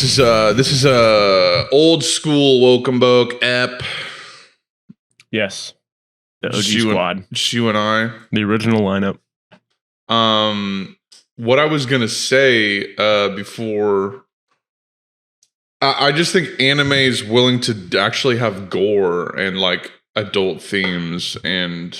This is old school Wokenboke app. Yes, the OG Just you squad, just you and I. the original lineup. What I was gonna say before, I just think anime is willing to actually have gore and like adult themes and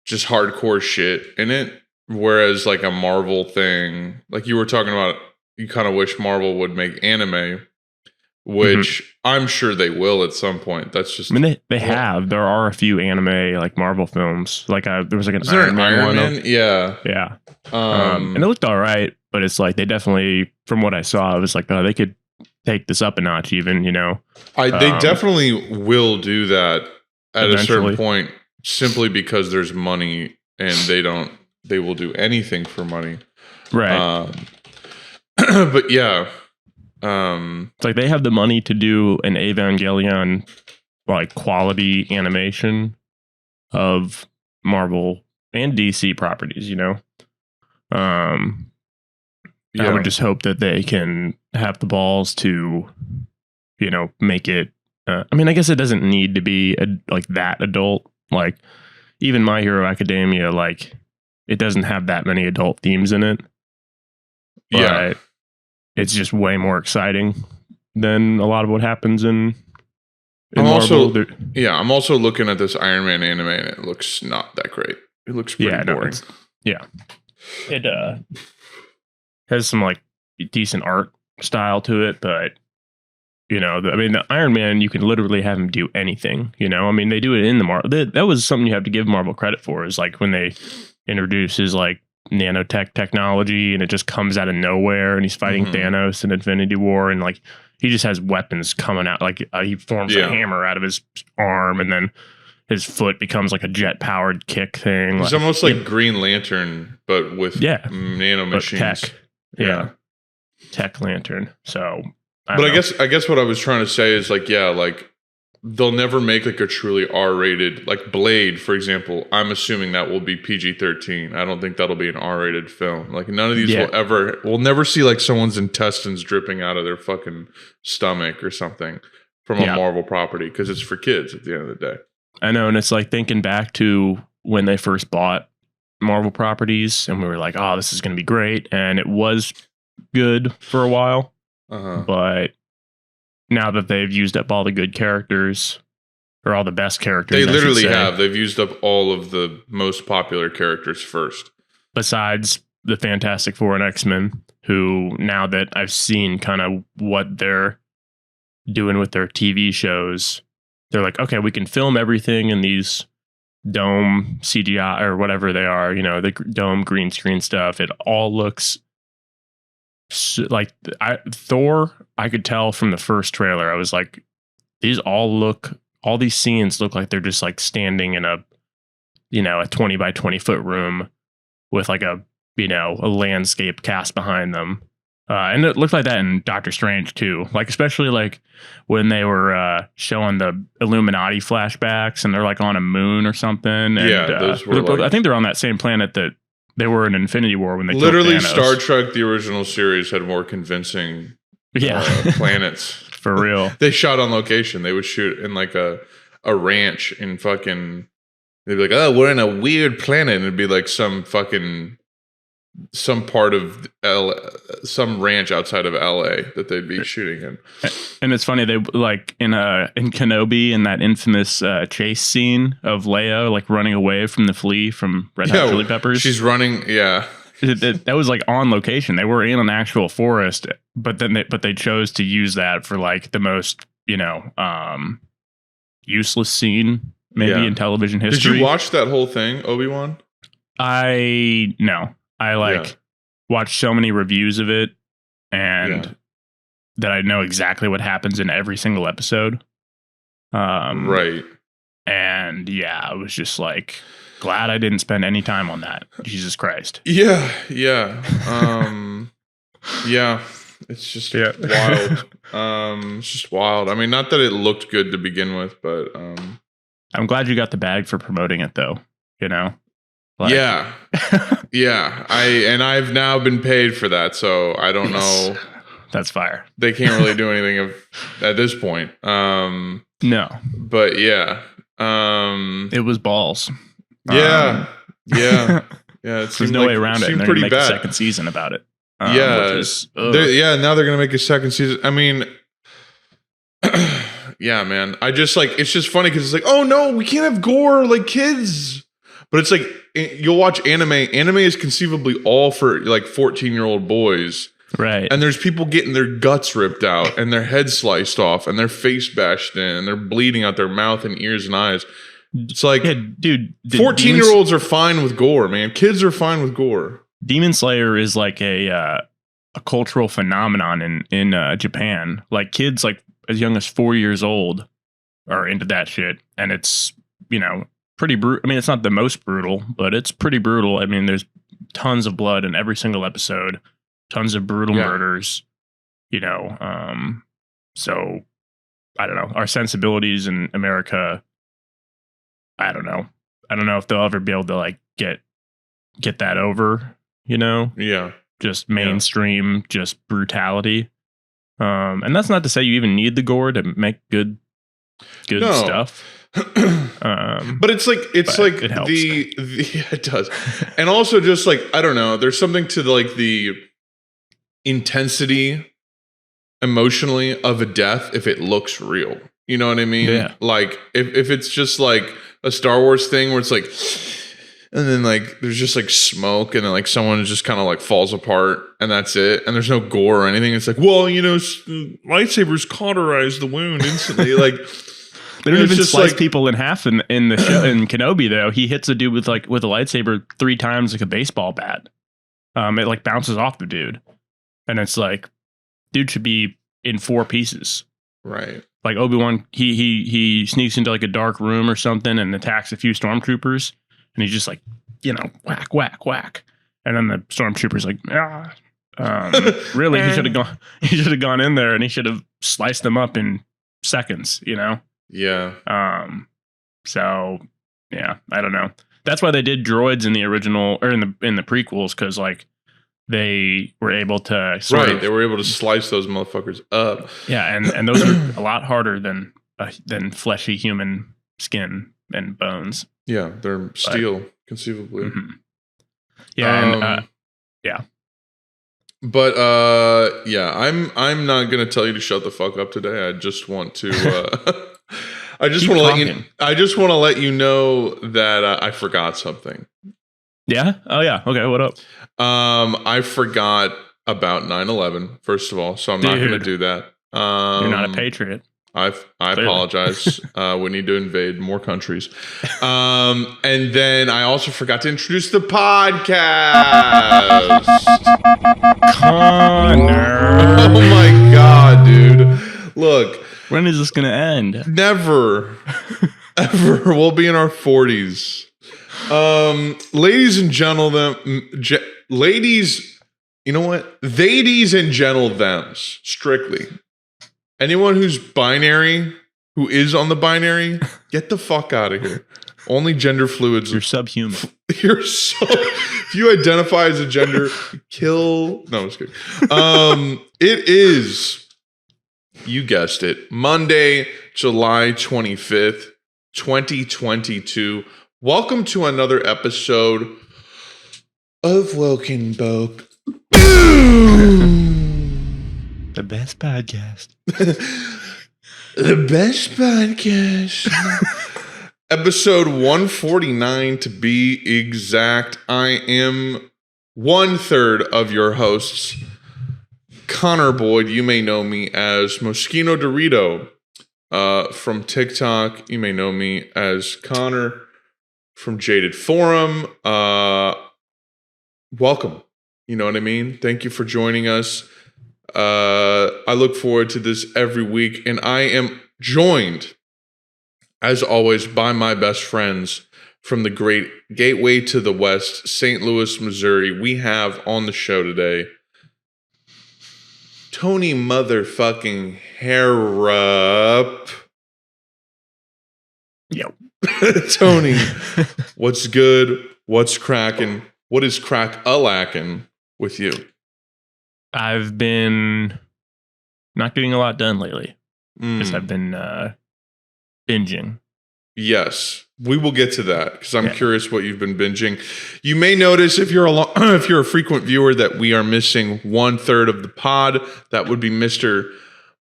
just hardcore shit in it, whereas like a Marvel thing, like you were talking about, you kind of wish Marvel would make anime, which I'm sure they will at some point. That's just, I mean, they have. There are a few anime like Marvel films. Like there was like an is there Iron an Iron one. Man? Yeah. Yeah. And it looked all right, but it's like they definitely, from what I saw, it was like they could take this up a notch. Even they definitely will do that at a certain eventually. point, simply because there's money and they will do anything for money. Right. But yeah. It's like they have the money to do an Evangelion like quality animation of Marvel and DC properties, I would just hope that they can have the balls to, make it. I mean, I guess it doesn't need to be like that adult. Like even My Hero Academia, like it doesn't have that many adult themes in it. But Yeah. it's just way more exciting than a lot of what happens in I'm Marvel. I'm also looking at this Iron Man anime and it looks not that great. It looks pretty boring. It has some like decent art style to it, but the Iron Man, you can literally have him do anything. I mean, they do it in the Marvel. That was something you have to give Marvel credit for. Is like when they introduce his like nanotech technology and it just comes out of nowhere and he's fighting Thanos in Infinity War and like he just has weapons coming out, like he forms a hammer out of his arm and then his foot becomes like a jet powered kick thing. It's almost like Green Lantern but with nano machines. Tech. Tech Lantern. So I guess what I was trying to say is like they'll never make like a truly R-rated, like Blade, for example. I'm assuming that will be PG-13. I don't think that'll be an R-rated film. Like none of these we'll never see like someone's intestines dripping out of their fucking stomach or something from a Marvel property because it's for kids at the end of the day. I know, and it's like thinking back to when they first bought Marvel properties and we were like, oh, this is going to be great. And it was good for a while. But now that they've used up all the good characters, or all the best characters, they literally have. They've used up all of the most popular characters first. Besides the Fantastic Four and X-Men, who now that I've seen kind of what they're doing with their TV shows, they're like, okay, we can film everything in these dome CGI or whatever they are, the dome green screen stuff. It all looks like Thor. I could tell from the first trailer. I was like, all these scenes look like they're just like standing in a 20 by 20 foot room with like a landscape cast behind them. And it looked like that in Doctor Strange too. Like, especially like when they were showing the Illuminati flashbacks and they're like on a moon or something. And, those were I think they're on that same planet that they were in Infinity War when they literally killed Thanos. Star Trek, the original series, had more convincing planets. For real. They shot on location. They would shoot in like a ranch in fucking, they'd be like, oh, we're in a weird planet. And it'd be like some part of some ranch outside of LA that they'd be shooting in. And it's funny, they like in Kenobi, in that infamous chase scene of Leia like running away from the flea from Red Hot Chili Peppers. She's running, that was like on location. They were in an actual forest, but they chose to use that for like the most useless scene maybe in television history. Did you watch that whole thing, Obi-Wan? I watched so many reviews of it and that I know exactly what happens in every single episode. Right. And I was just like glad I didn't spend any time on that. Jesus Christ. Yeah. It's just wild. It's just wild. I mean, not that it looked good to begin with, but I'm glad you got the bag for promoting it though, Like, I've now been paid for that, so I don't know That's fire. They can't really do anything at this point. No. But yeah. It was balls. Yeah. Yeah. There's no way around it. And they're going to make a second season about it. Yeah. Which is, now they're going to make a second season. I mean, yeah, man. I just like, it's just funny because it's like, oh no, we can't have gore like kids. But it's like, you'll watch anime. Anime is conceivably all for like 14-year-old boys. Right. And there's people getting their guts ripped out and their heads sliced off and their face bashed in and they're bleeding out their mouth and ears and eyes. It's like, dude, 14-year-olds are fine with gore, man. Kids are fine with gore. Demon Slayer is like a cultural phenomenon in Japan. Like kids like as young as 4 years old are into that shit. And it's, pretty brutal. I mean, it's not the most brutal, but it's pretty brutal. I mean, there's tons of blood in every single episode, tons of brutal murders, so I don't know. Our sensibilities in America, I don't know. I don't know if they'll ever be able to like get that over, Yeah. Just mainstream, just brutality. And that's not to say you even need the gore to make good stuff. But it's like it helps. It does. And also just like, I don't know, there's something to like the intensity emotionally of a death if it looks real. You know what I mean? Yeah. Like if it's just like a Star Wars thing where it's like, and then like there's just like smoke and then like someone just kind of like falls apart and that's it. And there's no gore or anything. It's like, well, lightsabers cauterize the wound instantly. Like they don't even slice people in half in the show. In Kenobi though, he hits a dude with a lightsaber 3 times like a baseball bat. It like bounces off the dude. And it's like, dude should be in 4 pieces. Right. Like Obi-Wan, he sneaks into like a dark room or something and attacks a few stormtroopers. And he's just like, whack, whack, whack. And then the stormtrooper's like, really, he should have gone in there and he should have sliced them up in seconds, Yeah. So yeah, I don't know. That's why they did droids in the original or in the prequels, because like they were able to they were able to slice those motherfuckers up. Yeah, and those are a lot harder than fleshy human skin and bones. Yeah, they're steel, conceivably. Mm-hmm. Yeah, yeah. But I'm not gonna tell you to shut the fuck up today. I just want to I just want to let you know that I forgot something. Yeah? Oh yeah. Okay, what up? I forgot about 9/11, first of all, so I'm not going to do that. You're not a patriot. I apologize. We need to invade more countries. And then I also forgot to introduce the podcast. Connor. Oh my God, dude. Look. When is this going to end? Never. Ever. We'll be in our 40s. Ladies and gentlemen, ladies, you know what? Ladies and gentlethems, strictly. Anyone who's binary, who is on the binary, get the fuck out of here. Only gender fluids. You're subhuman. If you identify as a gender, kill. No, it's good. It is, you guessed it, Monday, July 25th, 2022. Welcome to another episode of Woken Boke. The best podcast. The best podcast. Episode 149 to be exact. I am 1/3 of your hosts. Connor Boyd, you may know me as Moschino Dorito. From TikTok, you may know me as Connor. From Jaded Forum. Welcome. You know what I mean? Thank you for joining us. I look forward to this every week, and I am joined, as always, by my best friends from the great Gateway to the West, St. Louis, Missouri. We have on the show today Tony motherfucking Harrop. Yo. Tony, what's good? What's cracking? What is crack-a-lacking with you? I've been not getting a lot done lately. Mm. Because I've been binging. Yes, we will get to that because I'm curious what you've been binging. You may notice if you're a frequent viewer that we are missing 1/3 of the pod. That would be Mr.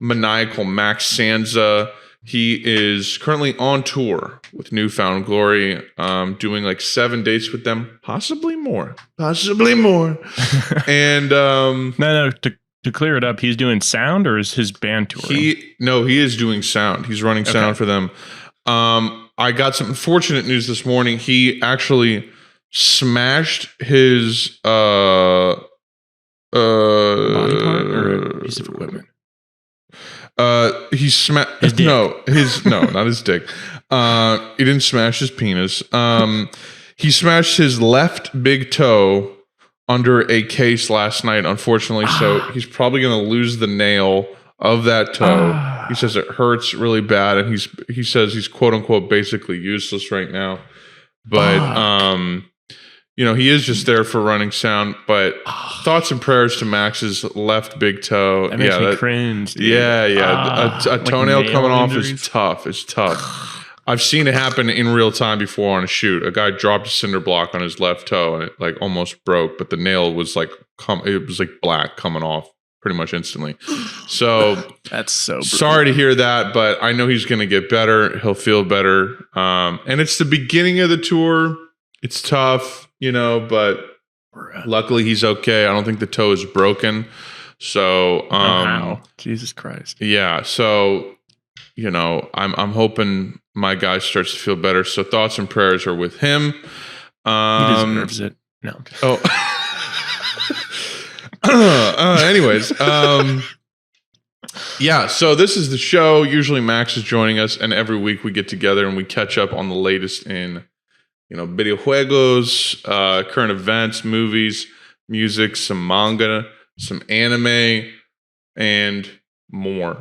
Maniacal Max Sanza. He is currently on tour with Newfound Glory, doing like 7 dates with them, possibly more. And No. To clear it up, he's doing sound, or is his band touring? He is doing sound. He's running sound for them. I got some unfortunate news this morning. He actually smashed his body part or a piece of equipment. He smashed his dick. Not his dick. He didn't smash his penis. He smashed his left big toe under a case last night, unfortunately. So he's probably going to lose the nail of that toe. He says it hurts really bad, and he says he's quote unquote basically useless right now. But he is just there for running sound. But thoughts and prayers to Max's left big toe. That makes me cringe. Dude. Yeah. A toenail coming off is tough. It's tough. I've seen it happen in real time before on a shoot. A guy dropped a cinder block on his left toe and it like almost broke, but the nail was like it was like black coming off pretty much instantly. So that's so brutal. Sorry to hear that, but I know he's going to get better. He'll feel better. And it's the beginning of the tour. It's tough, but luckily he's okay. I don't think the toe is broken. So, Jesus Christ. Yeah. So, I'm hoping my guy starts to feel better. So thoughts and prayers are with him. He deserves it. No. Anyways, so this is the show. Usually Max is joining us, and every week we get together and we catch up on the latest in, videojuegos, current events, movies, music, some manga, some anime, and more.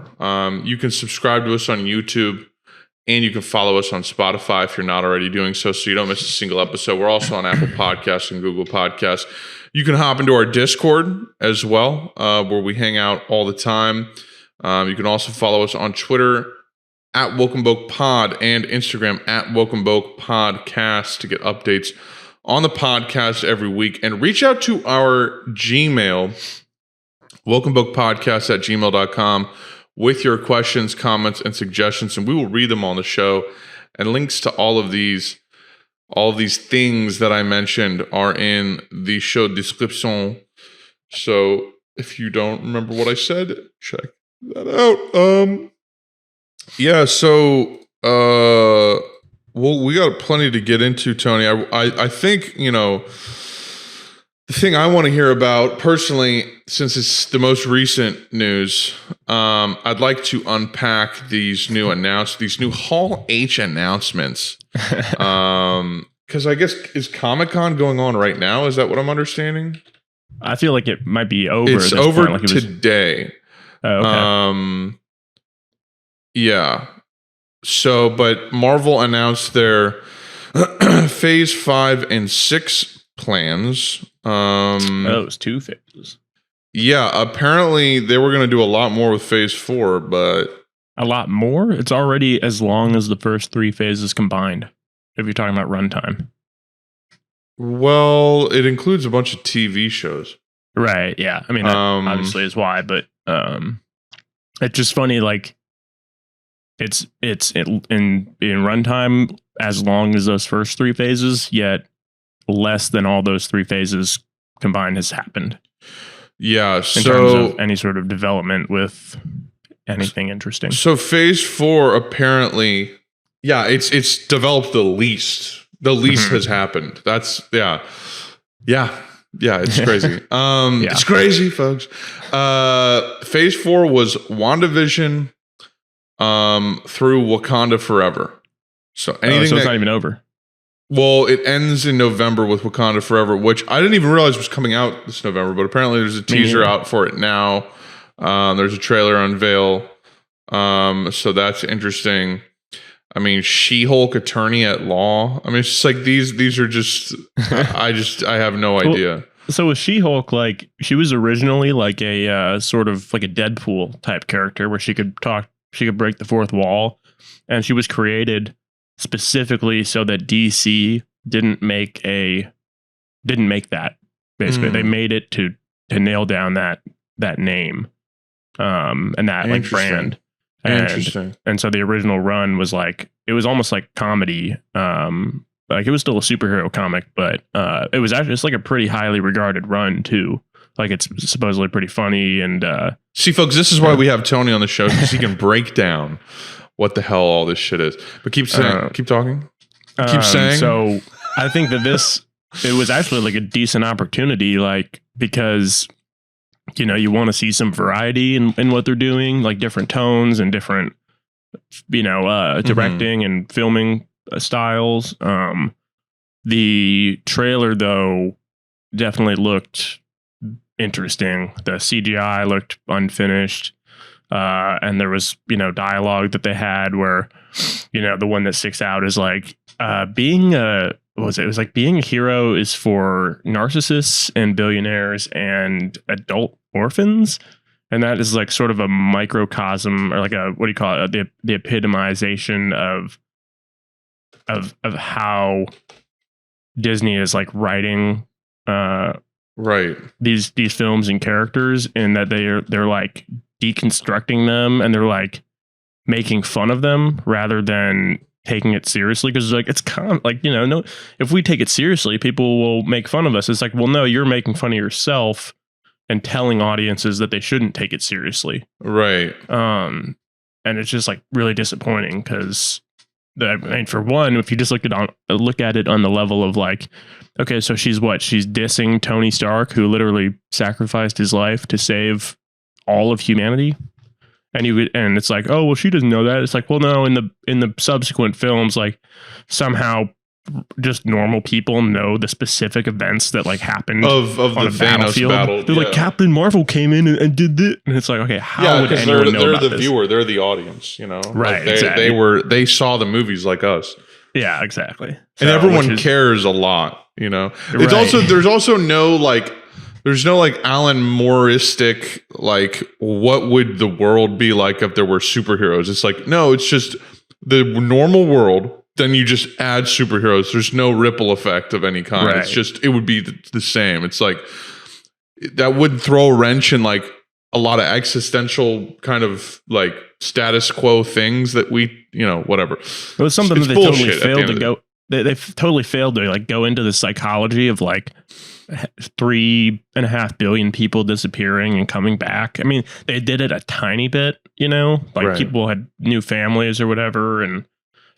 You can subscribe to us on YouTube, and you can follow us on Spotify if you're not already doing so you don't miss a single episode. We're also on Apple Podcasts and Google Podcasts. You can hop into our Discord as well, where we hang out all the time. You can also follow us on Twitter at wokenbokepod and Instagram at wokenbokepodcast to get updates on the podcast every week. And reach out to our Gmail, wokenbokepodcast@gmail.com, with your questions, comments, and suggestions, and we will read them on the show. And links to all of these things that I mentioned are in the show description. So if you don't remember what I said, check that out. We got plenty to get into, Tony. I think, the thing I want to hear about personally, since it's the most recent news, I'd like to unpack these new Hall H announcements. Because I guess, is Comic-Con going on right now? Is that what I'm understanding? I feel like it might be over. It's over today. Okay. Yeah. So, but Marvel announced their Phase 5 and 6 plans. Those 2 phases. Yeah, apparently they were going to do a lot more with Phase 4, but a lot more? It's already as long as the first 3 phases combined, if you're talking about runtime. Well, it includes a bunch of TV shows. Right, yeah. I mean, that obviously is why, but it's just funny, like, it's in runtime as long as those first 3 phases, yet less than all those 3 phases combined has happened. Yeah, in terms of any sort of development with anything interesting. So Phase 4 apparently, it's developed the least. The least has happened. That's yeah, it's crazy. It's crazy, folks. Phase 4 was WandaVision through Wakanda Forever. So anything so it's not even over. Well, it ends in November with Wakanda Forever, which I didn't even realize was coming out this November, but apparently there's a teaser out for it now. There's a trailer unveil. So that's interesting. I mean, She-Hulk Attorney at Law. I mean, it's just like these are just I have no idea. So with She-Hulk, like she was originally like a sort of like a Deadpool type character where she could talk, she could break the fourth wall, and she was created specifically so that DC didn't make that. Basically, they made it to nail down that name, and that like brand. Interesting. And so the original run was like, it was almost like comedy. Like it was still a superhero comic, but it was actually just like a pretty highly regarded run too. Like it's supposedly pretty funny. And see, folks, this is why we have Tony on the show, because he can break down what the hell all this shit is. But keep saying, keep talking, keep saying. So I think that it was actually like a decent opportunity, like because you know you want to see some variety in what they're doing, like different tones and different directing and filming styles. The trailer though definitely looked interesting. The CGI looked unfinished, and there was dialogue that they had where the one that sticks out is like being a being a hero is for narcissists and billionaires and adult orphans. And that is like sort of a microcosm, or like a, what do you call it? The epitomization of how Disney is like writing right these films and characters, and that they're like deconstructing them, and they're like making fun of them rather than taking it seriously. Because like it's kind of like no, if we take it seriously, people will make fun of us. It's like, well, no, you're making fun of yourself and telling audiences that they shouldn't take it seriously. Right. And it's just like really disappointing because for one, if you just look at it on the level of like, okay, so she's dissing Tony Stark, who literally sacrificed his life to save all of humanity. And it's like, oh, well, she doesn't know that. It's like, well, no, in the subsequent films, like somehow just normal people know the specific events that like happened of the Thanos battle. They're like, Captain Marvel came in and did this, and it's like, okay, how would anyone know they're about the this? viewer, they're the audience, right? Like Exactly. they saw the movies like us. Yeah, exactly. And everyone cares a lot, It's right. there's also no like. There's no like Alan Mooreistic, like what would the world be like if there were superheroes? It's like, no, it's just the normal world. Then you just add superheroes. There's no ripple effect of any kind. Right. It's just, it would be the same. It's like, that would throw a wrench in like a lot of existential kind of like status quo things that we, whatever. It was something that they totally failed to go. They totally failed to like go into the psychology of like 3.5 billion people disappearing and coming back. I mean, they did it a tiny bit, like right. People had new families or whatever and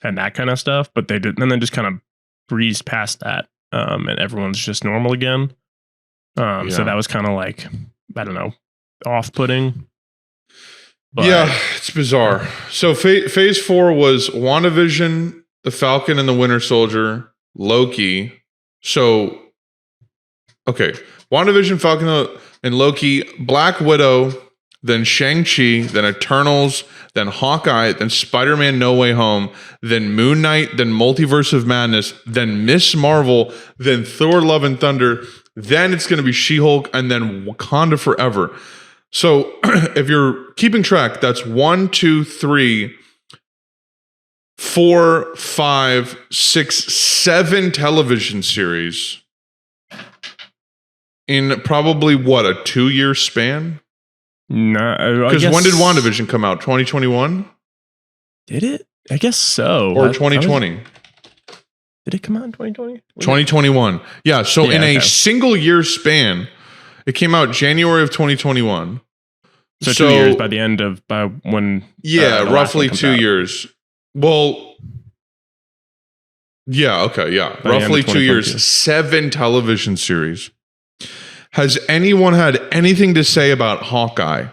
that kind of stuff, but they did, and then just kind of breezed past that, and everyone's just normal again. So that was kind of like, I don't know, off-putting. But yeah, it's bizarre. So phase 4 was WandaVision, The Falcon and the Winter Soldier, Loki. So, okay, WandaVision, Falcon and Loki, Black Widow, then Shang-Chi, then Eternals, then Hawkeye, then Spider-Man No Way Home, then Moon Knight, then Multiverse of Madness, then Miss Marvel, then Thor Love and Thunder, then it's going to be She-Hulk, and then Wakanda Forever. So if you're keeping track, that's 1, 2, 3, 4, 5, 6, 7 television series in probably what, a 2-year span? No, because when did WandaVision come out? 2021? Did it? I guess so. Or 2020? Did it come out in 2020? 2021. Yeah. So in a single year span, it came out January of 2021. So 2 years by when? Yeah, roughly 2 years. Well, yeah. Okay. Yeah. Roughly 2 years. 7 television series. Has anyone had anything to say about Hawkeye,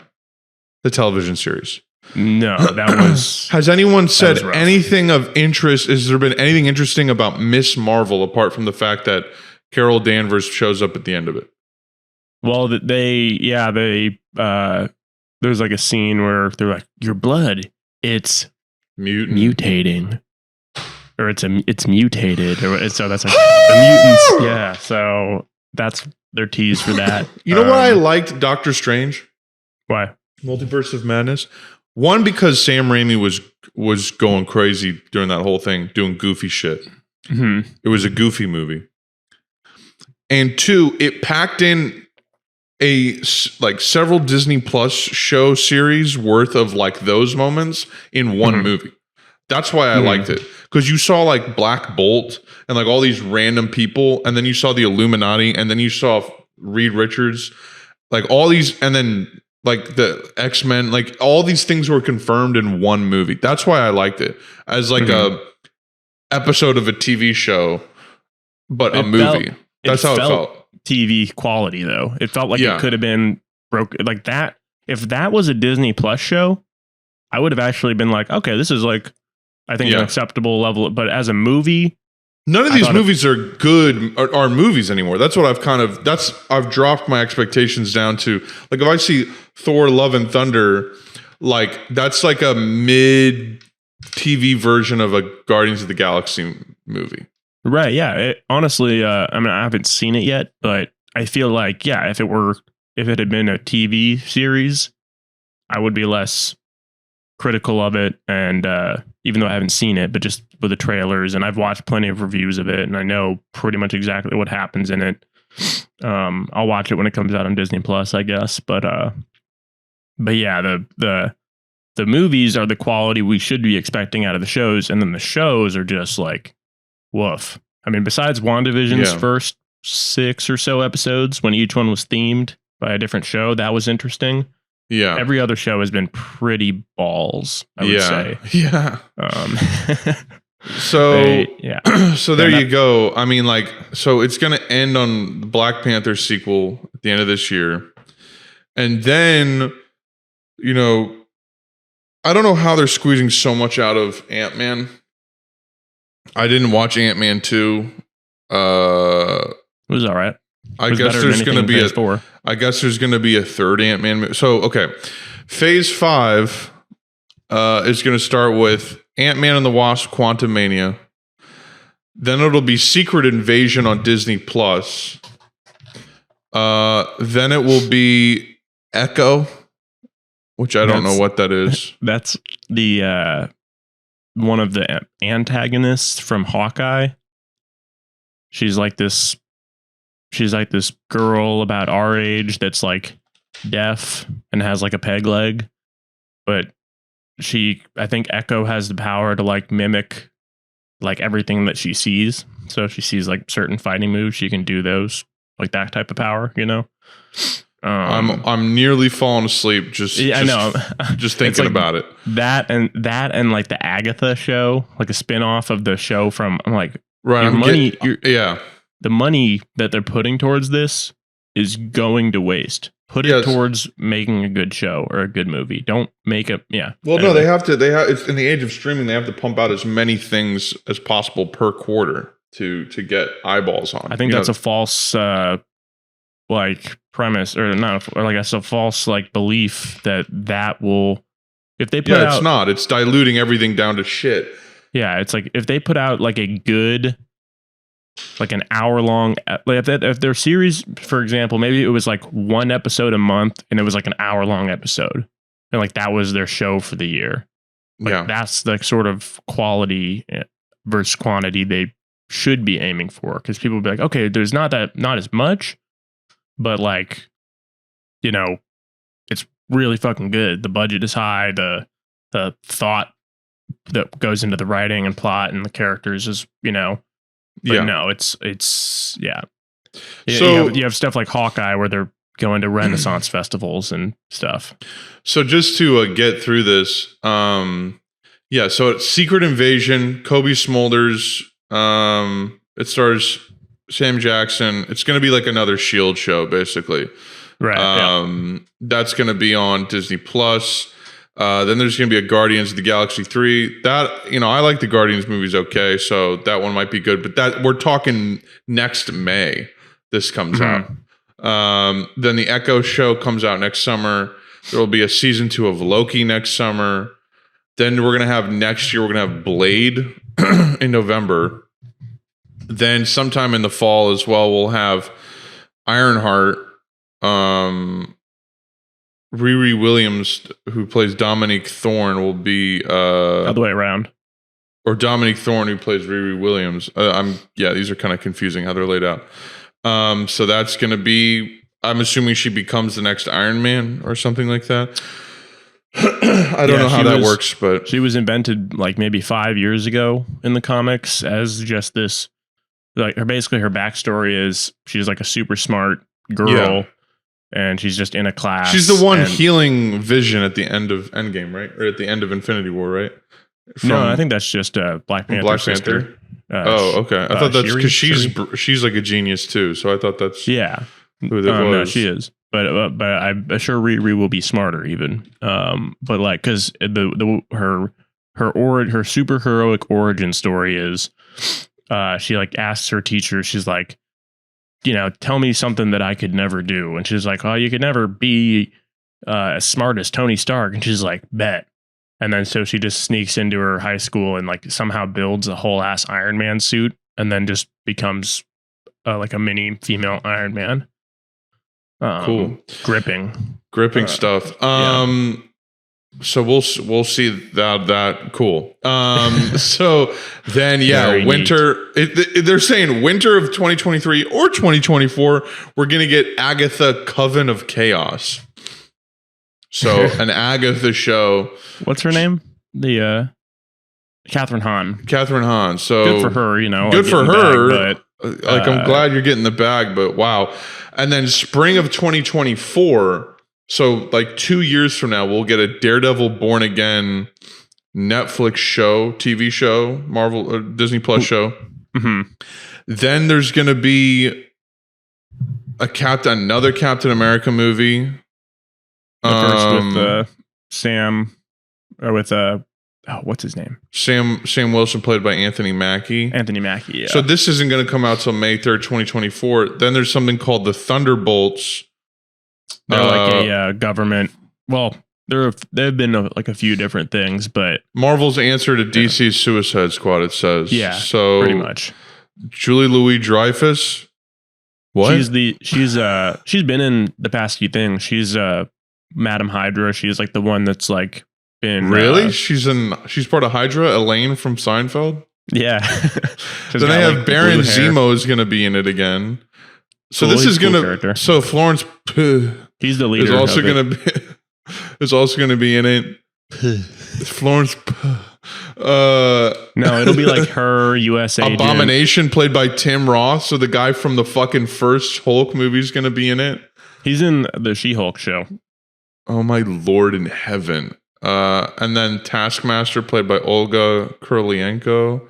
the television series? No, that was... Has anyone said anything of interest? Has there been anything interesting about Miss Marvel apart from the fact that Carol Danvers shows up at the end of it? Well, there's like a scene where they're like, your blood, it's mutating. Or it's mutated. So that's like the mutants. Yeah, so... that's their tease for that. You know why I liked Doctor Strange? Why? Multiverse of Madness. One, because Sam Raimi was going crazy during that whole thing, doing goofy shit. Mm-hmm. It was a goofy movie. And two, it packed in several Disney Plus show series worth of like those moments in one movie. That's why I liked it. Because you saw like Black Bolt and like all these random people, and then you saw the Illuminati, and then you saw Reed Richards, like all these, and then like the X-Men, like all these things were confirmed in one movie. That's why I liked it as like a episode of a TV show, but a movie. That's how it felt. TV quality though. It felt like it could have been broke like that. If that was a Disney Plus show, I would have actually been like, okay, this is like, I think an acceptable level. But as a movie, none of these movies are good are movies anymore. That's what I've dropped my expectations down to. Like if I see Thor: Love and Thunder, like that's like a mid TV version of a Guardians of the Galaxy movie. Right. Yeah. Honestly, I mean, I haven't seen it yet, but I feel like, if it had been a TV series, I would be less critical of it. And even though I haven't seen it, but just with the trailers, and I've watched plenty of reviews of it, and I know pretty much exactly what happens in it. I'll watch it when it comes out on Disney Plus, I guess. But yeah, the movies are the quality we should be expecting out of the shows, and then the shows are just like, woof. I mean, besides WandaVision's first 6 or so episodes, when each one was themed by a different show, that was interesting. Yeah. Every other show has been pretty balls, I would say. Yeah. So there you go. I mean, like, so it's going to end on the Black Panther sequel at the end of this year. And then, you know, I don't know how they're squeezing so much out of Ant-Man. I didn't watch Ant-Man 2. It was all right. I guess there's going to be a third Ant-Man movie. So, okay. Phase 5 is going to start with Ant-Man and the Wasp: Quantumania. Then it'll be Secret Invasion on Disney Plus. Then it will be Echo, which I don't know what that is. That's the one of the antagonists from Hawkeye. She's like this girl about our age that's like deaf and has like a peg leg, but I think Echo has the power to like mimic like everything that she sees. So if she sees like certain fighting moves, she can do those, like that type of power, you know? I'm nearly falling asleep I know. Just thinking like about it. That and like the Agatha show, like a spin-off of the show from, I'm like, right, the money that they're putting towards this is going to waste. Put it towards making a good show or a good movie. Don't make it. Yeah. Well, anyway. No, it's in the age of streaming. They have to pump out as many things as possible per quarter to get eyeballs on. I think that's a false like premise, or not, or like that's a false like belief that will, if they put out, it's not. It's diluting everything down to shit. Yeah, it's like if they put out like a good, like an hour long, like if their series, for example, maybe it was like one episode a month and it was like an hour long episode, and like that was their show for the year. Like that's the sort of quality versus quantity they should be aiming for, because people will be like, okay, there's not as much, but like, you know, it's really fucking good. The budget is high. The thought that goes into the writing and plot and the characters is, you know, but no, it's yeah. So you have stuff like Hawkeye where they're going to Renaissance festivals and stuff. So just to get through this, so it's Secret Invasion, Kobe Smulders. It stars Sam Jackson. It's going to be like another S.H.I.E.L.D. show, basically. Right. That's going to be on Disney Plus. Then there's going to be a Guardians of the Galaxy 3. That, you know, I like the Guardians movies, okay, so that one might be good. But that we're talking next May. This comes out. Then the Echo show comes out next summer. There will be a season 2 of Loki next summer. Then we're going to have next year, we're going to have Blade in November. Then sometime in the fall as well, we'll have Ironheart, Riri Williams, who plays Dominique Thorne, will be Other way around. or Dominique Thorne, who plays Riri Williams. These are kind of confusing how they're laid out. So that's going to be, I'm assuming she becomes the next Iron Man or something like that. I don't know how that works, but she was invented like maybe 5 years ago in the comics as just this, like basically her backstory is she's like a super smart girl and she's just in a class. She's the one healing Vision at the end of Endgame, right? Or at the end of Infinity War, right? No, I think that's just Black Panther. Black Panther. Okay. I thought that's because she's like a genius too. So I thought that's who that was. No, she is. But I'm sure Riri will be smarter even. But like, because her superheroic origin story is, she like asks her teacher, she's like, tell me something that I could never do, and she's like, oh, you could never be as smart as Tony Stark, and she's like, bet. And then so she just sneaks into her high school and like somehow builds a whole ass Iron Man suit, and then just becomes like a mini female Iron Man. Cool. Gripping stuff. So we'll see that cool. So then winter. They're saying winter of 2023 or 2024. We're gonna get Agatha Coven of Chaos. So an Agatha show. What's her name? The Catherine Hahn. Catherine Hahn. So good for her. Good for her. But I'm glad you're getting the bag. But wow. And then spring of 2024, so like 2 years from now, we'll get a Daredevil Born Again Netflix show, TV show, Marvel or Disney Plus show. Mm-hmm. Then there's going to be another Captain America movie. First with Sam, or with what's his name? Sam Wilson, played by Anthony Mackie. Yeah. So this isn't going to come out till May 3rd, 2024. Then there's something called the Thunderbolts. They're like a government. Well, they've been like a few different things, but Marvel's answer to DC's Suicide Squad. It says, so pretty much. Julie Louis-Dreyfus. What? She's been in the past few things. She's Madam Hydra. She's like the one that's like been really. She's part of Hydra. Elaine from Seinfeld. Yeah. Then they have Baron Zemo is going to be in it again. So this is going to. So Florence. He's the leader. Is also going to be in it. Florence. No, it'll be like her U.S. agent. Abomination, played by Tim Roth. So the guy from the fucking first Hulk movie is going to be in it. He's in the She-Hulk show. Oh my Lord in heaven. And then Taskmaster, played by Olga Kurylenko.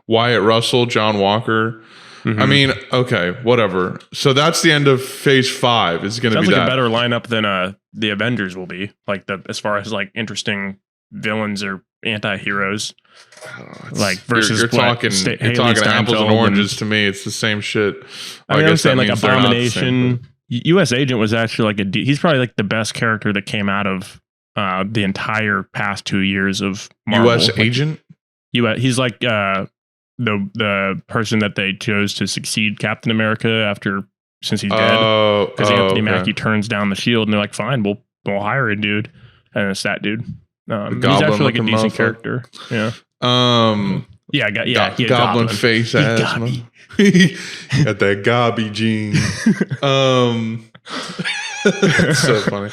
Wyatt Russell, John Walker. Mm-hmm. I mean, okay, whatever. So that's the end of Phase 5. It's going to be like that. A better lineup than the Avengers will be. Like as far as like interesting villains or anti-heroes. Like versus you're talking apples and oranges to me. It's the same shit. I mean, I'm saying like Abomination. U.S. Agent was actually like he's probably like the best character that came out of the entire past 2 years of Marvel. U.S. Agent? He's like the person that they chose to succeed Captain America since he's dead. Because Anthony Mackie turns down the shield and they're like, fine, we'll hire a dude. And it's that dude. He's actually like a decent character. Yeah. He had goblin face ass. Got that gobby gene. It's so funny.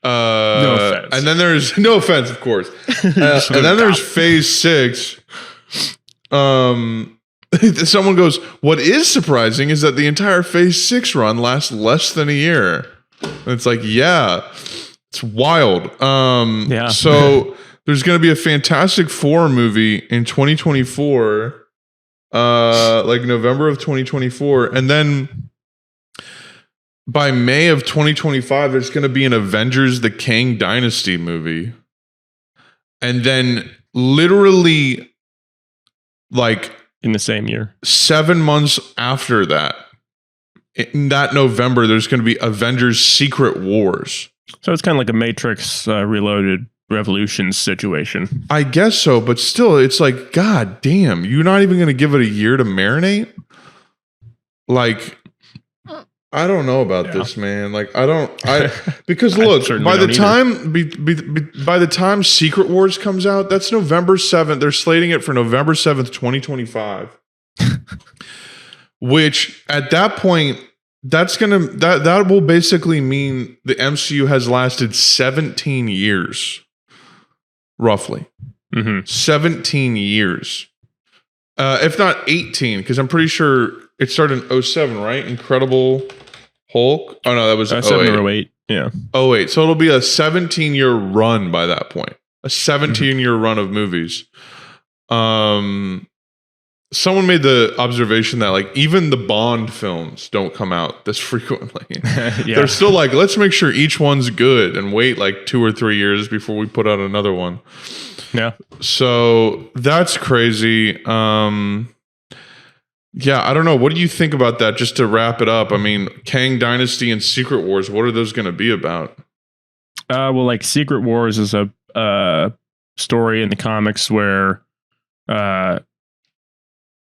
No offense. And then there's no offense, of course. And then there's Phase 6. Someone goes, what is surprising is that the entire Phase 6 run lasts less than a year. And it's like, it's wild. So there's going to be a Fantastic Four movie in 2024, like November of 2024. And then by May of 2025, there's going to be an Avengers the Kang Dynasty movie. And then literally like in the same year, 7 months after that, in that November, there's going to be Avengers Secret Wars. So it's kind of like a Matrix Reloaded Revolutions situation. I guess so, but still, it's like, God damn, you're not even going to give it a year to marinate? Like, I don't know about this, man. Like, because I look, certainly by the don't either. time, by the time Secret Wars comes out, that's November 7th. They're slating it for November 7th, 2025. Which at that point, that will basically mean the MCU has lasted 17 years, roughly. 17 years. If not 18, because I'm pretty sure it started in 07, right? Incredible Hulk. Oh no, that was 7 or 08. Yeah. 08. So it'll be a 17-year run by that point. A 17-year run of movies. Someone made the observation that like even the Bond films don't come out this frequently. Yeah. They're still like, let's make sure each one's good and wait like 2 or 3 years before we put out another one. Yeah. So that's crazy. Yeah, I don't know. What do you think about that? Just to wrap it up, I mean, Kang Dynasty and Secret Wars, what are those going to be about? Well, like Secret Wars is a story in the comics where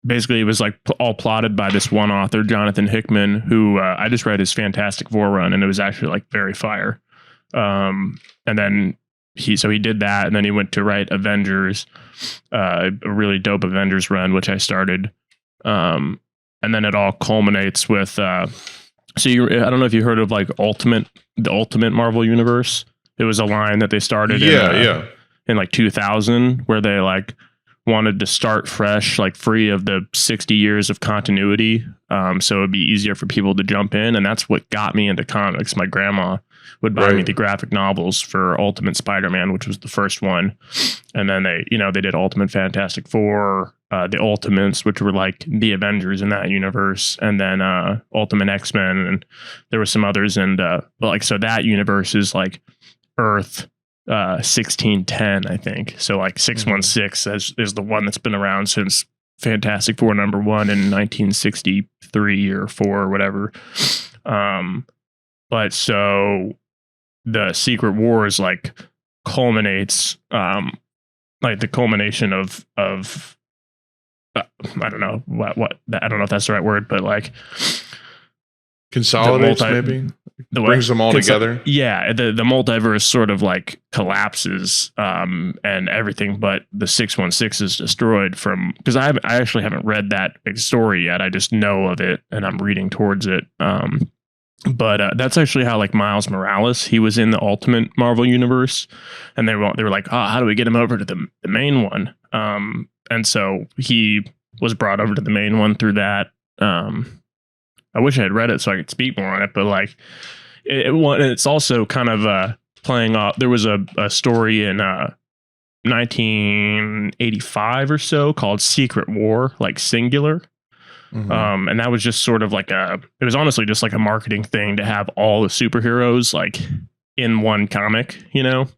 basically it was like all plotted by this one author, Jonathan Hickman, who I just read his Fantastic Four run, and it was actually like very fire. And then he did that, and then he went to write Avengers, a really dope Avengers run, which I started. And then it all culminates with I don't know if you heard of like the Ultimate Marvel Universe. It was a line that they started in like 2000, where they like wanted to start fresh, like free of the 60 years of continuity. So it'd be easier for people to jump in. And that's what got me into comics. My grandma would buy me the graphic novels for Ultimate Spider-Man, which was the first one. And then they did Ultimate Fantastic Four, the Ultimates, which were like the Avengers in that universe, and then Ultimate X-Men, and there were some others. And so that universe is like Earth 1610, I think. So like 616 is the one that's been around since Fantastic Four #1 in 1963 or 4 or whatever. But so the Secret Wars like culminates, like the culmination of I don't know what I don't know if that's the right word, but like consolidates, maybe brings them all together. Yeah, the multiverse sort of like collapses, and everything, but the 616 is destroyed because I actually haven't read that big story yet. I just know of it, and I'm reading towards it. But that's actually how like Miles Morales, he was in the Ultimate Marvel Universe, and they were like, oh, how do we get him over to the main one? And so he was brought over to the main one through that. I wish I had read it so I could speak more on it, but like it's also kind of playing off. There was a story in 1985 or so called Secret War, like singular. Mm-hmm. And that was just sort of like it was honestly just like a marketing thing to have all the superheroes like in one comic, and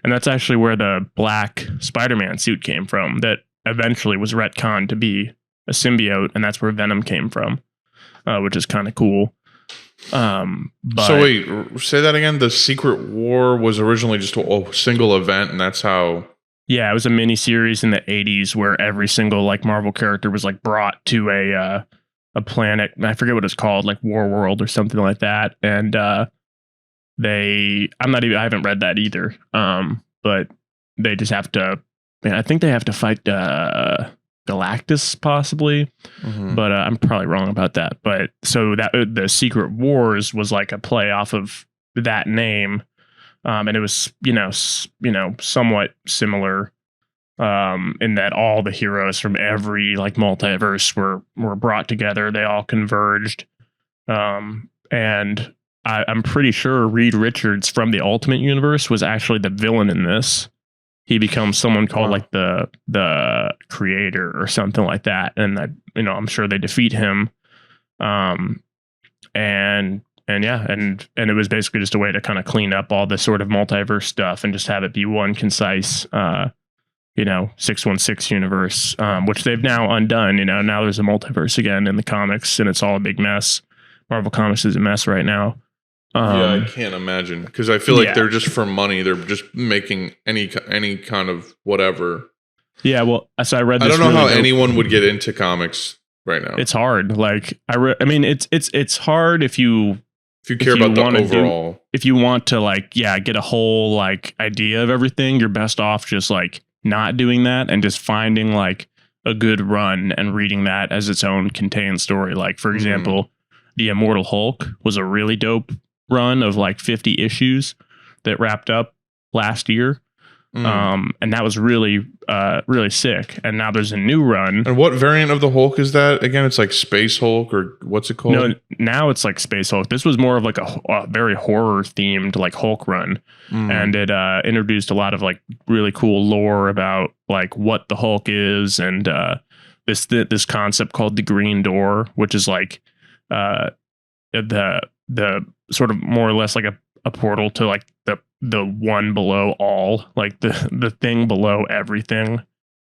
that's actually where the black Spider-Man suit came from, that eventually was retconned to be a symbiote, and that's where Venom came from, which is kind of cool. But so wait, say that again. The Secret War was originally just a single event, and that's how. Yeah, it was a mini series in the 80s where every single like Marvel character was like brought to a planet. I forget what it's called, like War World or something like that. And I haven't read that either. But they just have to. I think they have to fight Galactus possibly, but I'm probably wrong about that. But so that the Secret Wars was like a play off of that name. And it was, somewhat similar in that all the heroes from every like multiverse were brought together. They all converged. And I'm pretty sure Reed Richards from the Ultimate Universe was actually the villain in this. He becomes someone called like the Creator or something like that. And I'm sure they defeat him. And it was basically just a way to kind of clean up all the sort of multiverse stuff and just have it be one concise, 616 universe, which they've now undone. Now there's a multiverse again in the comics, and it's all a big mess. Marvel Comics is a mess right now. I can't imagine, because I feel like they're just for money. They're just making any kind of whatever. Yeah, well, so I read this. I don't know how anyone would get into comics right now. It's hard. Like I mean, it's hard if you care about the overall. If you want to like, get a whole like idea of everything, you're best off just like not doing that and just finding like a good run and reading that as its own contained story. Like, for example, The Immortal Hulk was a really dope run of like 50 issues that wrapped up last year. And that was really, really sick. And now there's a new run. And what variant of the Hulk is that again? It's like Space Hulk, or what's it called? No, now it's like Space Hulk. This was more of like a very horror themed like Hulk run, and it introduced a lot of like really cool lore about like what the Hulk is, and this concept called the Green Door, which is like the sort of more or less like a portal to like the one below all, like the thing below everything.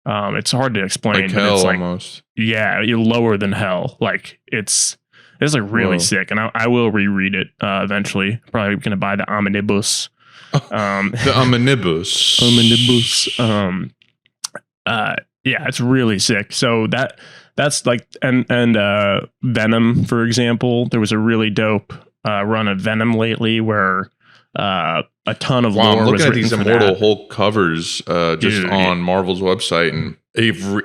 It's hard to explain. Like hell, it's like, almost. Yeah, you're lower than hell. Like it's like really sick, and I will reread it eventually. Probably gonna buy the omnibus. The omnibus. Yeah, it's really sick. So that's like and Venom, for example. There was a really dope run of Venom lately where a ton of lore I'm looking was at these written for Immortal that. Hulk covers just on Marvel's website, and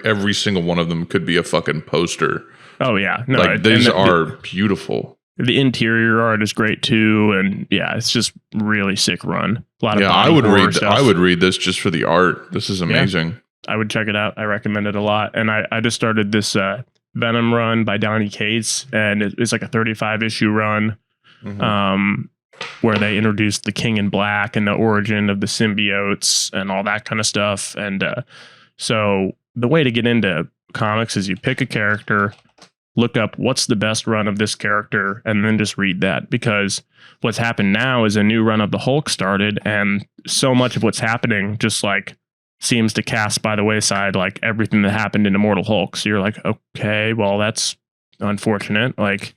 every single one of them could be a fucking poster. Oh yeah, no, like these are beautiful. The interior art is great too, and it's just really sick run. A lot of I would read. stuff. I would read this just for the art. This is amazing. I would check it out. I recommend it a lot. And I just started this Venom run by Donny Cates, and it's like a 35 issue run. Where they introduced the King in Black and the origin of the symbiotes and all that kind of stuff. And so the way to get into comics is you pick a character, look up what's the best run of this character, and then just read that. Because what's happened now is a new run of the Hulk started, and so much of what's happening just like seems to cast by the wayside like everything that happened in Immortal Hulk. So you're like, okay, well, that's unfortunate. Like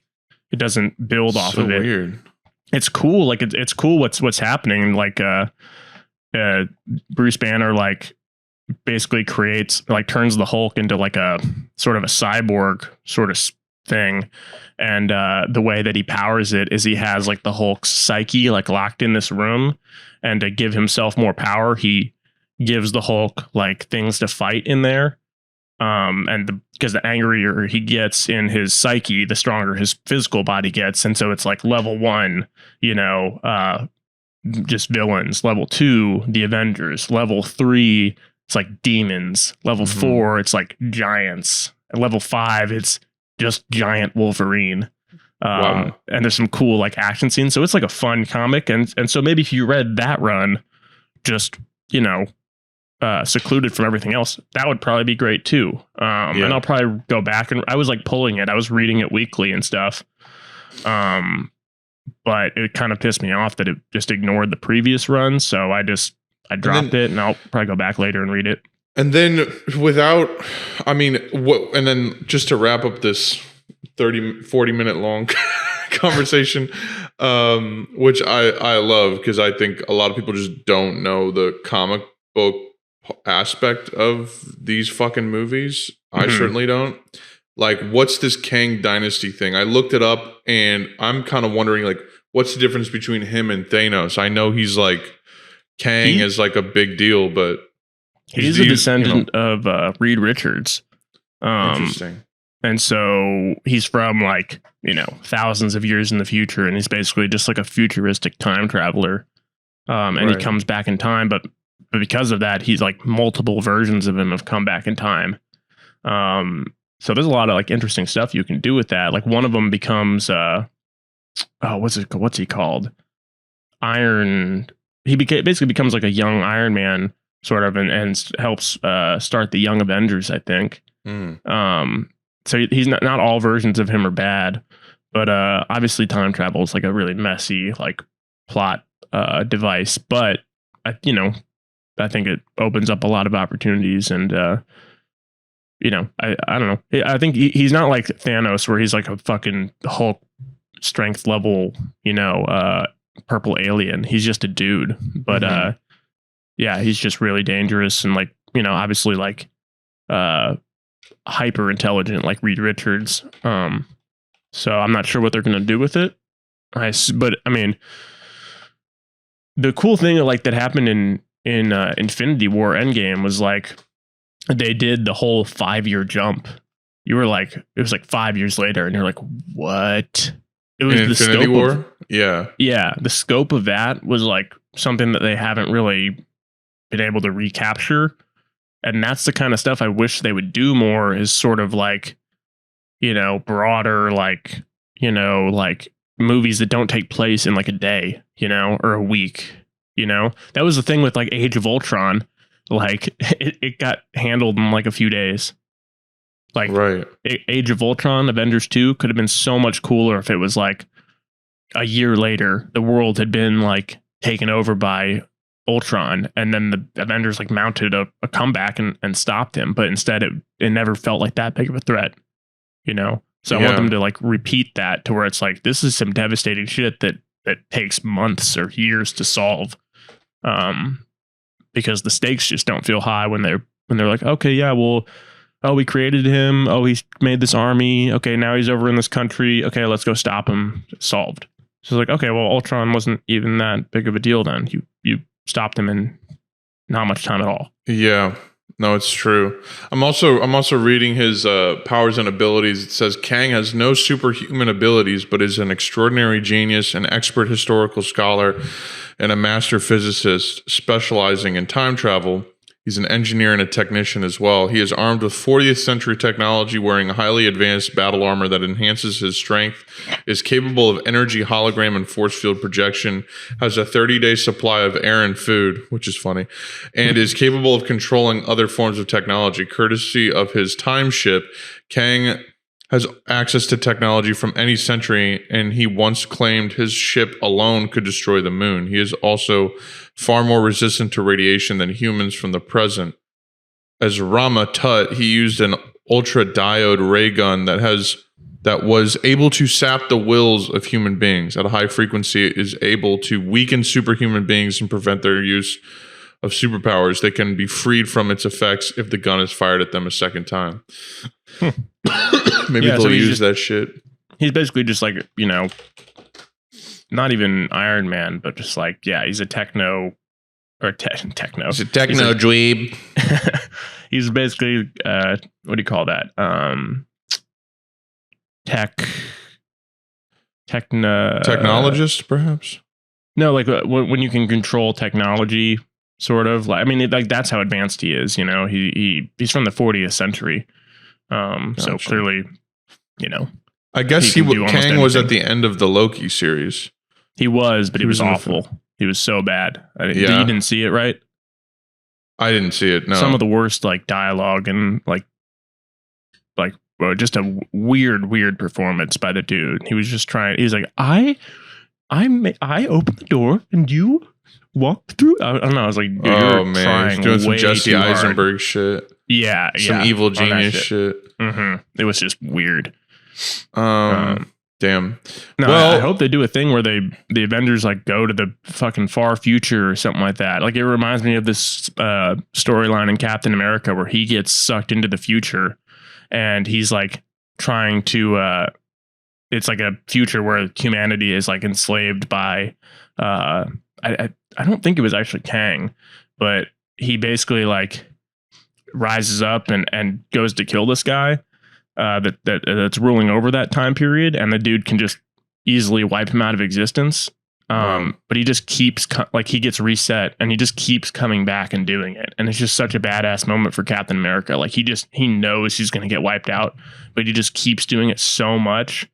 it doesn't build off of it. Weird. It's cool. Like it's cool what's happening. Like Bruce Banner like basically turns the Hulk into like a sort of a cyborg sort of thing. And the way that he powers it is he has like the Hulk's psyche like locked in this room, and to give himself more power, he gives the Hulk like things to fight in there. Because the angrier he gets in his psyche, the stronger his physical body gets. And so it's like level 1, just villains. Level 2, the Avengers. Level 3, it's like demons. Level 4, it's like giants. And level 5, it's just giant Wolverine. Wow. And there's some cool like action scenes. So it's like a fun comic. And so maybe if you read that run, just, secluded from everything else, that would probably be great too. And I'll probably go back, and I was like pulling it. I was reading it weekly and stuff. But it kind of pissed me off that it just ignored the previous run. So I dropped it, and I'll probably go back later and read it. And then and then just to wrap up this 40 minute long conversation, which I love, because I think a lot of people just don't know the comic book aspect of these fucking movies. I certainly don't. Like, what's this Kang Dynasty thing? I looked it up, and I'm kind of wondering, like, what's the difference between him and Thanos? I know he's like, Kang is like a big deal, but he's a descendant of Reed Richards. Interesting. And so he's from like, thousands of years in the future, and he's basically just like a futuristic time traveler. And he comes back in time, but because of that, he's like multiple versions of him have come back in time. So there's a lot of like interesting stuff you can do with that. Like one of them becomes, what's he called? Iron. He basically becomes like a young Iron Man sort of, and helps start the Young Avengers, I think. So he's not all versions of him are bad, but obviously time travel is like a really messy like plot device. But I think it opens up a lot of opportunities, and I don't know. I think he's not like Thanos, where he's like a fucking Hulk strength level, purple alien. He's just a dude, but he's just really dangerous, and like obviously like hyper intelligent like Reed Richards. So I'm not sure what they're going to do with it. But I mean, the cool thing that happened in Infinity War Endgame was like they did the whole 5-year jump. You were like, it was like 5 years later, and you're like, what? It was in the Infinity scope War. of, Yeah. yeah, the scope of that was like something that they haven't really been able to recapture, and that's the kind of stuff I wish they would do more. Is sort of like, broader, like like movies that don't take place in like a day, or a week. That was the thing with like Age of Ultron. Like it got handled in like a few days. Like Right. Age of Ultron, Avengers 2 could have been so much cooler if it was like a year later, the world had been like taken over by Ultron, and then the Avengers like mounted a comeback and stopped him. But instead it never felt like that big of a threat, So I want them to like repeat that to where it's like, this is some devastating shit that takes months or years to solve. Because the stakes just don't feel high when they're like, okay, yeah, well, oh, we created him. Oh, he's made this army. Okay, now he's over in this country. Okay, let's go stop him. Solved. So it's like, okay, well, Ultron wasn't even that big of a deal then. You stopped him in not much time at all. Yeah. No, it's true. I'm also reading his powers and abilities. It says Kang has no superhuman abilities, but is an extraordinary genius, an expert historical scholar, and a master physicist specializing in time travel. He's an engineer and a technician as well. He is armed with 40th century technology, wearing highly advanced battle armor that enhances his strength, is capable of energy, hologram, and force field projection, has a 30-day supply of air and food, which is funny, and is capable of controlling other forms of technology. Courtesy of his time ship, Kang has access to technology from any century, and he once claimed his ship alone could destroy the moon. He is also far more resistant to radiation than humans from the present. As Rama Tut, he used an ultra-diode ray gun that was able to sap the wills of human beings at a high frequency. It is able to weaken superhuman beings and prevent their use of superpowers. They can be freed from its effects if the gun is fired at them a second time. Maybe they'll use that shit. He's basically just like, not even Iron Man, but just like, yeah, he's a techno. He's a techno dweeb. He's basically, what do you call that? Technologist, perhaps? No, like when you can control technology, sort of. Like, I mean, like that's how advanced he is. He's from the 40th century. Gotcha. So clearly, I guess Kang was at the end of the Loki series. He was, but he was awful. He was so bad. You didn't see it, right? I didn't see it. No, some of the worst like dialogue and like just a weird performance by the dude. He was just trying. He's like, I opened the door and you walked through. I don't know. I was like, dude, oh man, he's doing some Jesse Eisenberg hard. Shit. Yeah, some evil genius shit. Mm-hmm. It was just weird. Damn. No, well, I hope they do a thing where the Avengers like go to the fucking far future or something like that. Like it reminds me of this storyline in Captain America where he gets sucked into the future and he's like trying to. It's like a future where humanity is like enslaved by. I don't think it was actually Kang, but he basically like rises up and goes to kill this guy. That's ruling over that time period, and the dude can just easily wipe him out of existence. But he just keeps he gets reset, and he just keeps coming back and doing it, and it's just such a badass moment for Captain America. Like he knows he's going to get wiped out, but he just keeps doing it so much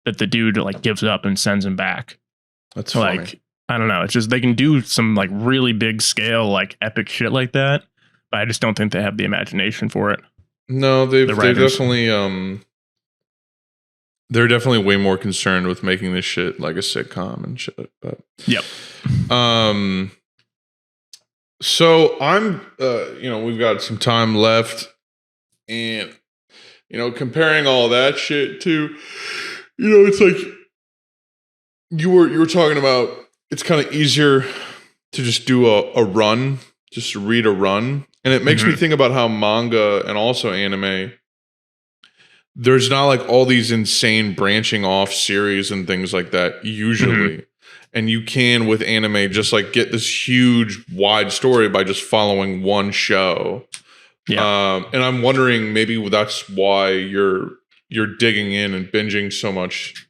that the dude like gives up and sends him back. That's funny. Like I don't know. It's just they can do some like really big scale like epic shit like that, but I just don't think they have the imagination for it. No, they definitely they're definitely way more concerned with making this shit like a sitcom and shit. But yep. So I'm we've got some time left, and comparing all that shit to it's like you were talking about, it's kind of easier to just do a run, just read a run. And it makes me think about how manga and also anime there's not like all these insane branching off series and things like that usually. And you can with anime just like get this huge wide story by just following one show. Yeah. And I'm wondering maybe that's why you're digging in and binging so much.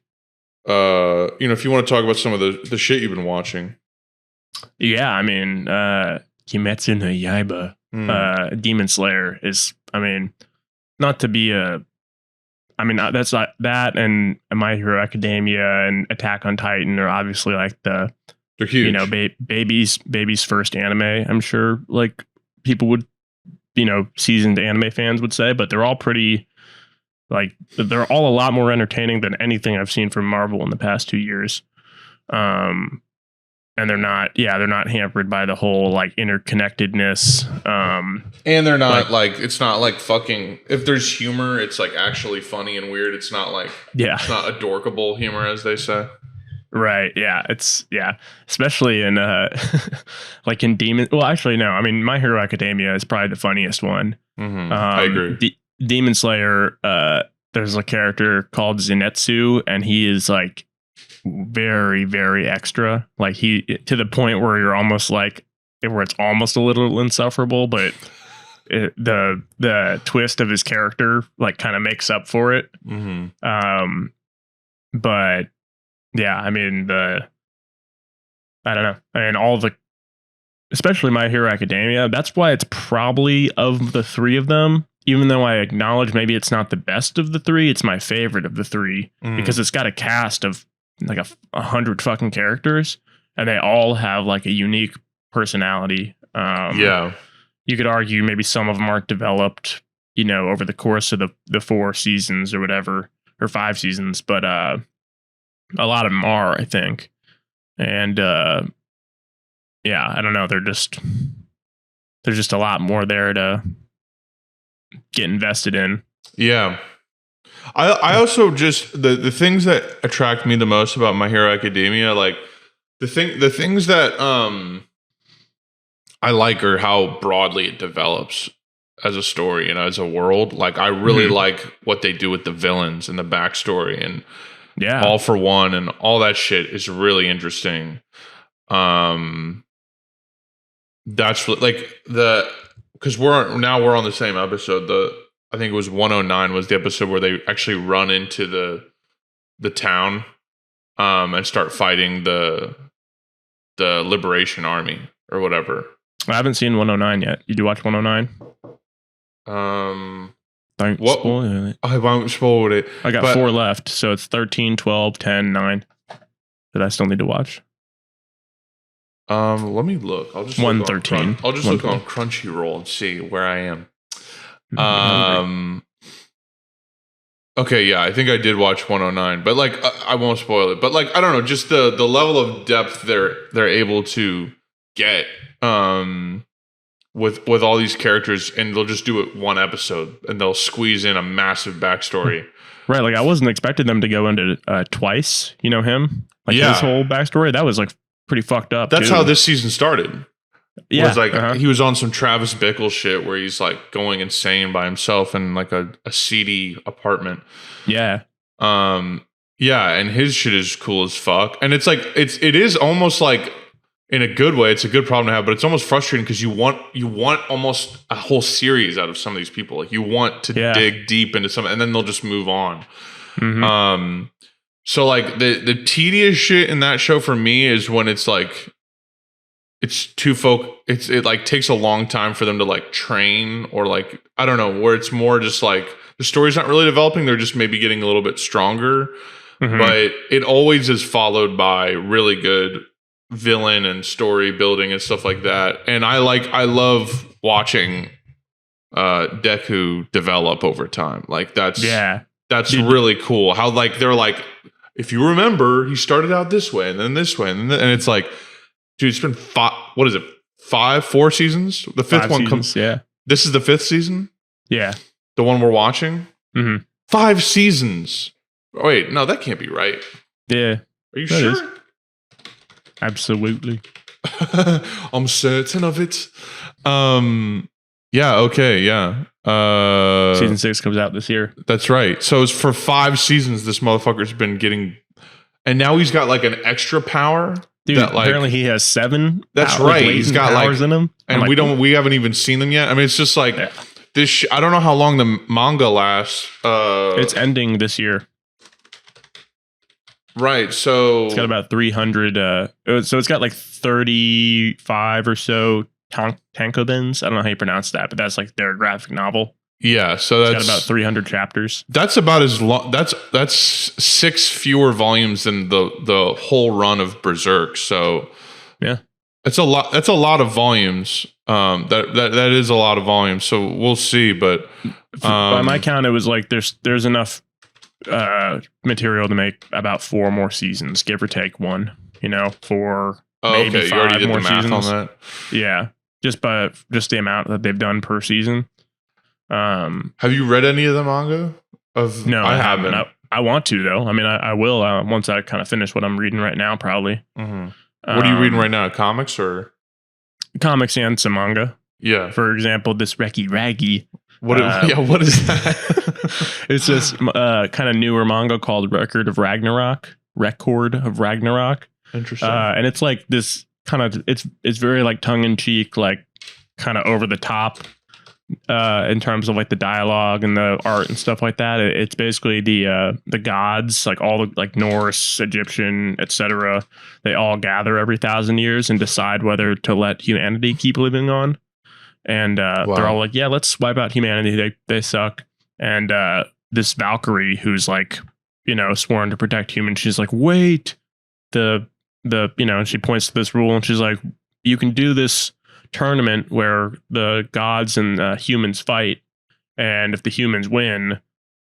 If you want to talk about some of the shit you've been watching. Yeah, I mean, Kimetsu no Yaiba, Demon Slayer is, I mean, not to be that's like that and My Hero Academia and Attack on Titan are obviously like they're huge. Baby's first anime. I'm sure like people would, seasoned anime fans would say, but they're all pretty like they're all a lot more entertaining than anything I've seen from Marvel in the past 2 years. And they're not hampered by the whole like interconnectedness. And they're not like it's not like fucking, if there's humor, it's like actually funny and weird. It's not like, it's not adorkable humor, as they say. Right. Yeah. Especially in like in Demon. Well, actually, no. I mean, My Hero Academia is probably the funniest one. I agree. Demon Slayer. There's a character called Zenitsu, and he is like very, very extra. Like he to the point where you're almost like where it's almost a little insufferable, but the twist of his character like kind of makes up for it. But yeah, I mean I don't know. I mean especially My Hero Academia. That's why it's probably of the three of them. Even though I acknowledge maybe it's not the best of the three, it's my favorite of the three because it's got a cast of like 100 fucking characters, and they all have like a unique personality. You could argue maybe some of them aren't developed, over the course of the 4 seasons or whatever, or 5 seasons, but a lot of them are, I think. And I don't know. There's just a lot more there to get invested in. Yeah. I also just the things that attract me the most about My Hero Academia, like the things that I like are how broadly it develops as a story and as a world. Like I really like what they do with the villains and the backstory and All for One and all that shit is really interesting. That's like because we're on the same episode. I think it was 109 was the episode where they actually run into the town and start fighting the Liberation Army or whatever. I haven't seen 109 yet. You do watch 109? Don't spoil it. I won't spoil it. I got 4 left, so it's 13, 12, 10, 9 that I still need to watch. Let me look. I'll just 113. I'll just look on Crunchyroll and see where I am. Okay, yeah, I think I did watch 109, but like I won't spoil it. But like I don't know, just the level of depth they're able to get with all these characters, and they'll just do it one episode and they'll squeeze in a massive backstory. Right, like I wasn't expecting them to go into Twice, him, like his whole backstory. That was like pretty fucked up. That's how this season started. Yeah, was like he was on some Travis Bickle shit where he's like going insane by himself in like a seedy apartment. Yeah. And his shit is cool as fuck. And it's like it is almost like in a good way, it's a good problem to have, but it's almost frustrating because you want almost a whole series out of some of these people. Like you want to dig deep into something and then they'll just move on. So like the tedious shit in that show for me is when it's like it like takes a long time for them to like train, or like I don't know, where it's more just like the story's not really developing, they're just maybe getting a little bit stronger. But it always is followed by really good villain and story building and stuff like that. And I love watching Deku develop over time. Like that's really cool. How like they're like, if you remember, he started out this way and then this way, and it's like, dude, it's been 4 seasons. The 5th one comes. Yeah, this is the 5th season. Yeah, the one we're watching. 5 seasons. Oh, wait, no, that can't be right. Yeah, are you sure? Is. Absolutely. I'm certain of it. Yeah, Yeah. Okay. Yeah. Season 6 comes out this year. That's right. So it's for 5 seasons. This motherfucker's been getting, and now he's got like an extra power. Dude, that, like, apparently he has 7. That's right. He's got powers like in him, and we haven't even seen them yet. I mean, it's just like this. I don't know how long the manga lasts. It's ending this year. Right. So it's got about 300. So it's got like 35 or so tankobins. I don't know how you pronounce that, but that's like their graphic novel. Yeah. So that's got about 300 chapters. That's about as long. That's 6 fewer volumes than the whole run of Berserk. So yeah, it's a lot. That's a lot of volumes. That is a lot of volumes. So we'll see. But by my count, it was like there's enough material to make about 4 more seasons, give or take 1. For maybe 5 you already did more the math seasons. on that. Yeah, just the amount that they've done per season. Have you read any of the manga? No, I haven't. I want to though. I mean, I will once I kind of finish what I'm reading right now, probably. Mm-hmm. What are you reading right now? Comics or comics and some manga? Yeah. For example, this Reki Ragi. What is that? It's this kind of newer manga called Record of Ragnarok. Interesting. And it's like this kind of it's very like tongue in cheek, like kind of over the top. In terms of like the dialogue and the art and stuff like that. It's basically the gods, like all the like Norse, Egyptian, etc. They all gather every 1,000 years and decide whether to let humanity keep living on. And they're all like, yeah, let's wipe out humanity. They suck. And this Valkyrie, who's like, sworn to protect humans, she's like, wait, she points to this rule and she's like, you can do this tournament where the gods and humans fight, and if the humans win,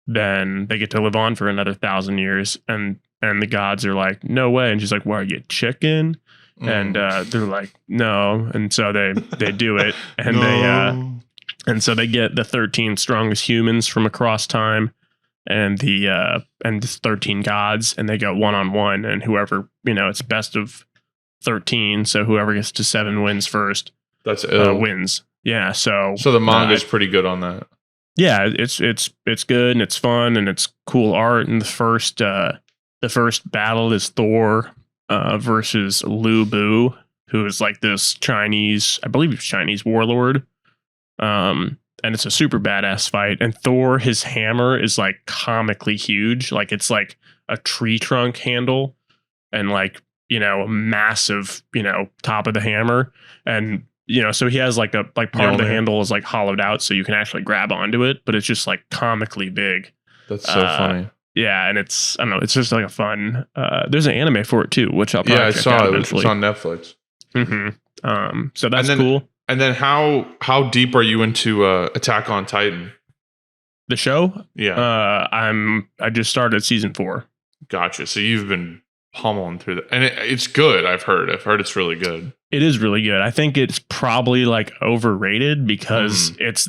then they get to live on for another 1,000 years. And the gods are like, no way. And she's like, "What, are you chicken?" And they're like, "No." And so they do it, and and so they get the 13 strongest humans from across time, and the 13 gods, and they go 1-on-1, and whoever it's best of 13, so whoever gets to 7 wins first. That's wins. Yeah. So the manga is pretty good on that. Yeah, it's good and it's fun and it's cool art. And the first battle is Thor versus Lu Bu, who is like this Chinese, I believe he's Chinese warlord. And it's a super badass fight. And Thor, his hammer is like comically huge. Like it's like a tree trunk handle and like, a massive, top of the hammer. And so he has like part of the handle is like hollowed out so you can actually grab onto it, but it's just like comically big. That's so funny. Yeah, and it's it's just like a fun. There's an anime for it too, which I'll probably I check saw out it. eventually. It's on Netflix. Mm-hmm. So that's cool. And then how deep are you into Attack on Titan? The show? Yeah. I just started season 4. Gotcha. So you've been pummeling through that, and it's good. I've heard it's really good. It is really good. I think it's probably like overrated because it's.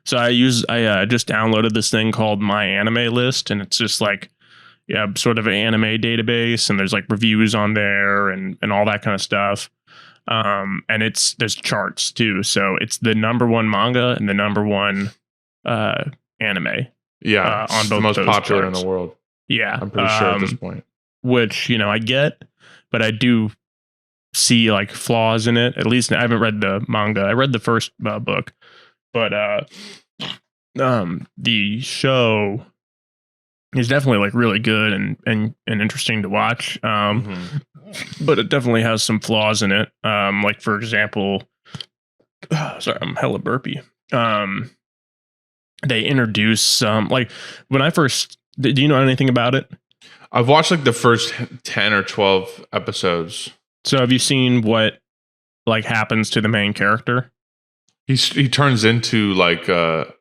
So I just downloaded this thing called My Anime List, and it's just like, sort of an anime database, and there's like reviews on there and all that kind of stuff. And there's charts too. So it's the #1 manga and the #1 anime. Yeah, on both the most those popular charts. in the world. Yeah, I'm pretty sure at this point. Which I get, but I do see like flaws in it. At least I haven't read the manga. I read the first book, but the show is definitely like really good and interesting to watch. But it definitely has some flaws in it. Like for example, sorry, I'm hella burpy. They introduce some like when I first. Do you know anything about it? I've watched like the first 10 or 12 episodes. So have you seen what like happens to the main character? He turns into like a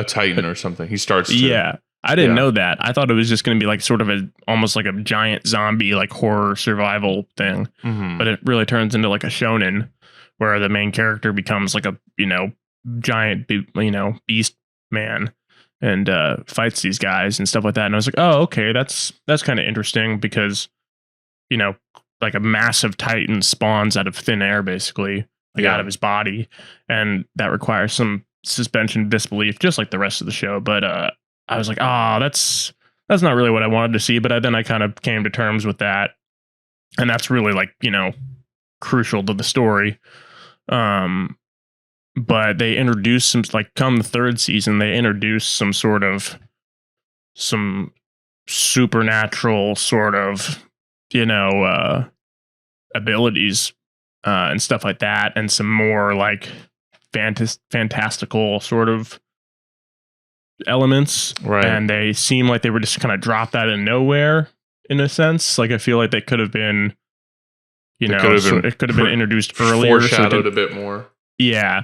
Titan or something. He starts to. Yeah. I didn't know that. I thought it was just going to be like sort of almost like a giant zombie, like horror survival thing. But it really turns into like a shonen where the main character becomes like a, giant, beast man and fights these guys and stuff like that. And I was like, oh, okay, that's kind of interesting because, like a massive Titan spawns out of thin air, basically, like out of his body. And that requires some suspension of disbelief, just like the rest of the show. But I was like, that's not really what I wanted to see. But then I kind of came to terms with that, and that's really like, crucial to the story. But they introduced some, like, come the third season, they introduced some supernatural sort of, abilities and stuff like that, and some more like fantastical sort of elements. Right. And they seem like they were just kind of dropped out of nowhere in a sense. Like, I feel like they could have been, it could have been introduced earlier, foreshadowed a bit more. Yeah.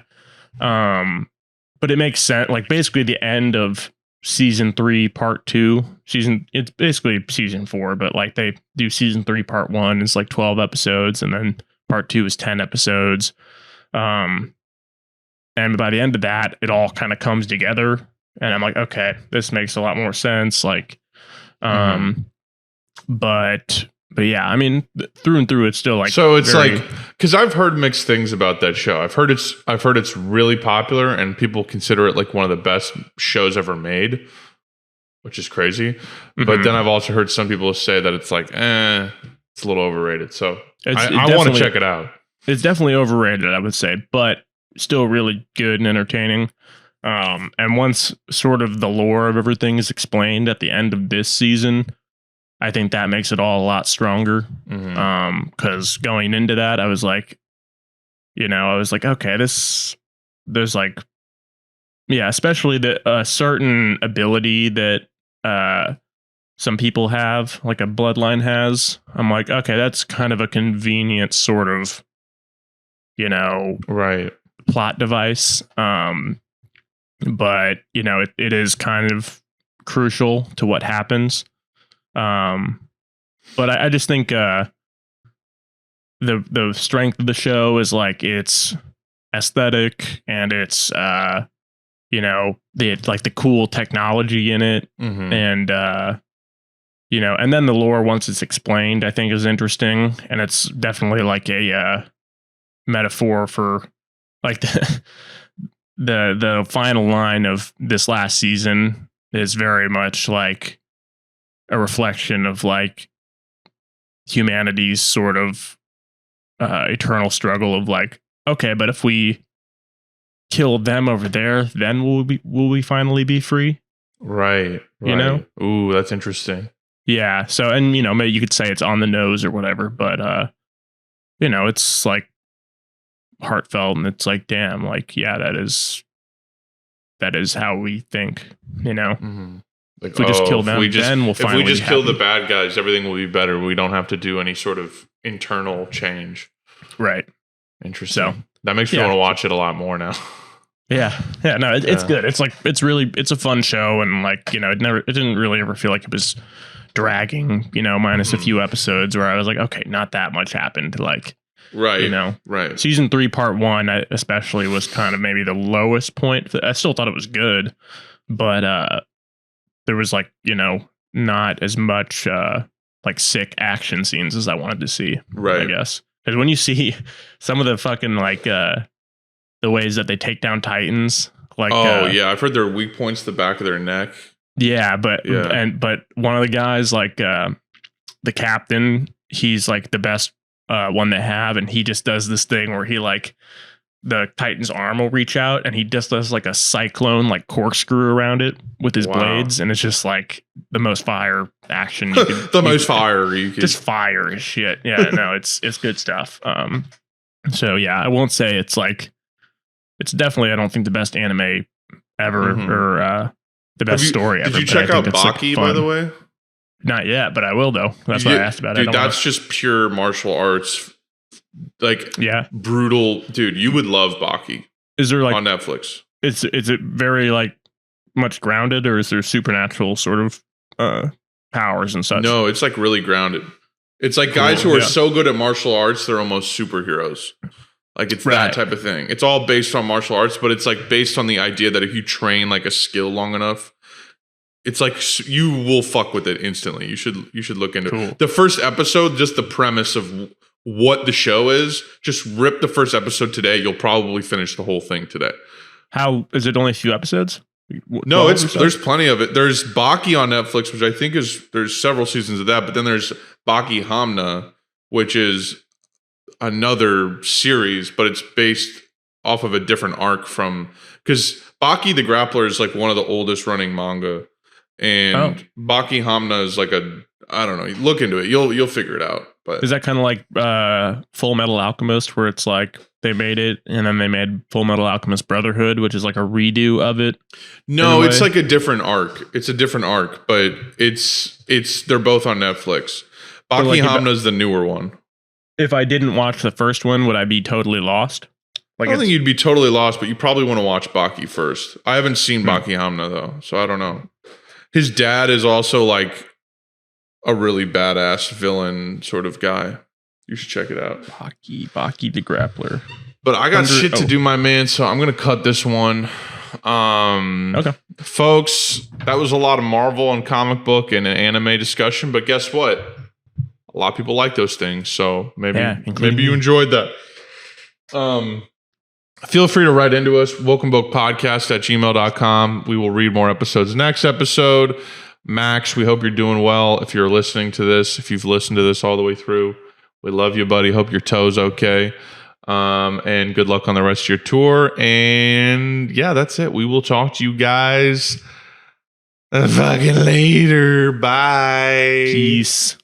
But it makes sense. Like, basically the end of season 3 part 2 it's basically season 4, but like they do season 3 part 1 is like 12 episodes, and then part 2 is 10 episodes. And by the end of that, it all kind of comes together, and I'm like, okay, this makes a lot more sense. Like, but yeah, I mean, through and through, it's still like, so it's like, because I've heard mixed things about that show. I've heard it's really popular, and people consider it like one of the best shows ever made, which is crazy. But then I've also heard some people say that it's like, it's a little overrated. So I want to check it out. It's definitely overrated, I would say, but still really good and entertaining. And once sort of the lore of everything is explained at the end of this season, I think that makes it all a lot stronger. Because going into that, I was like, okay, there's like, yeah, especially the certain ability that some people have, like a bloodline has. I'm like, okay, that's kind of a convenient sort of, right, plot device. But it is kind of crucial to what happens. But I just think the strength of the show is like its aesthetic, and its the cool technology in it, and and then the lore, once it's explained, I think is interesting, and it's definitely like a metaphor for like the final line of this last season is very much like a reflection of like humanity's sort of eternal struggle of like, okay, but if we kill them over there, then will we finally be free? Right. Ooh, that's interesting. Yeah. So, and maybe you could say it's on the nose or whatever, but it's like heartfelt, and it's like, damn, like, yeah, that is how we think, Like, if we just kill them, then we'll finally. If we just kill the bad guys, everything will be better. We don't have to do any sort of internal change. Right. Interesting. So that makes me want to watch it a lot more now. Yeah. No, it's good. It's like, it's a fun show, and like, it didn't really ever feel like it was dragging, minus a few episodes where I was like, okay, not that much happened. Like, right. Right. Season 3, part 1, especially was kind of maybe the lowest point. I still thought it was good, but there was like, not as much like sick action scenes as I wanted to see. Right. I guess. Because when you see some of the fucking like the ways that they take down Titans, like, I've heard their weak points, the back of their neck. Yeah, but one of the guys, like the captain, he's like the best one they have, and he just does this thing where he like, the Titan's arm will reach out, and he just does like a cyclone, like corkscrew around it with his blades, and it's just like the most fire action you could. Just fire as shit. Yeah, no, it's good stuff. So yeah, I won't say it's like, it's definitely, I don't think the best anime ever, or the best story ever. Did you check out Boke, by the way? Not yet, but I will though. That's what I asked about. Dude, that's just pure martial arts. Like, brutal, dude. You would love Boke. Is there like on Netflix? Is it very like much grounded, or is there supernatural sort of powers and such? No, it's like really grounded. It's like guys who are so good at martial arts, they're almost superheroes. Like, it's that type of thing. It's all based on martial arts, but it's like based on the idea that if you train like a skill long enough, it's like you will fuck with it instantly. You should look into it. The first episode, just the premise of what the show is, just rip the first episode today. You'll probably finish the whole thing today. How is it? Only a few episodes? No, 12 or it's so? there's plenty of it. There's Baki on Netflix, which I think there's several seasons of that, but then there's Baki Hamna, which is another series, but it's based off of a different arc from because Baki the Grappler is like one of the oldest running manga, and Baki Hamna is like I don't know. Look into it. You'll figure it out. But Is that kind of like Full Metal Alchemist, where it's like they made it and then they made Full Metal Alchemist Brotherhood, which is like a redo of it? No, it's like a different arc. It's a different arc, but it's they're both on Netflix. Baki Hamna is the newer one. If I didn't watch the first one, would I be totally lost? Like I don't think you'd be totally lost, but you probably want to watch Baki first. I haven't seen Baki Hamna though, so I don't know. His dad is also like a really badass villain sort of guy. You should check it out. Baki the Grappler. But I got shit to do, my man, so I'm gonna cut this one. Okay. Folks, that was a lot of Marvel and comic book and an anime discussion, but guess what? A lot of people like those things, so maybe you enjoyed that. Feel free to write into us, wokenbokepodcast@gmail.com. We will read more episodes next episode. Max, we hope you're doing well. If you're listening to this, if you've listened to this all the way through, we love you, buddy. Hope your toe's okay. And good luck on the rest of your tour. And yeah, that's it. We will talk to you guys fucking later. Bye. Peace.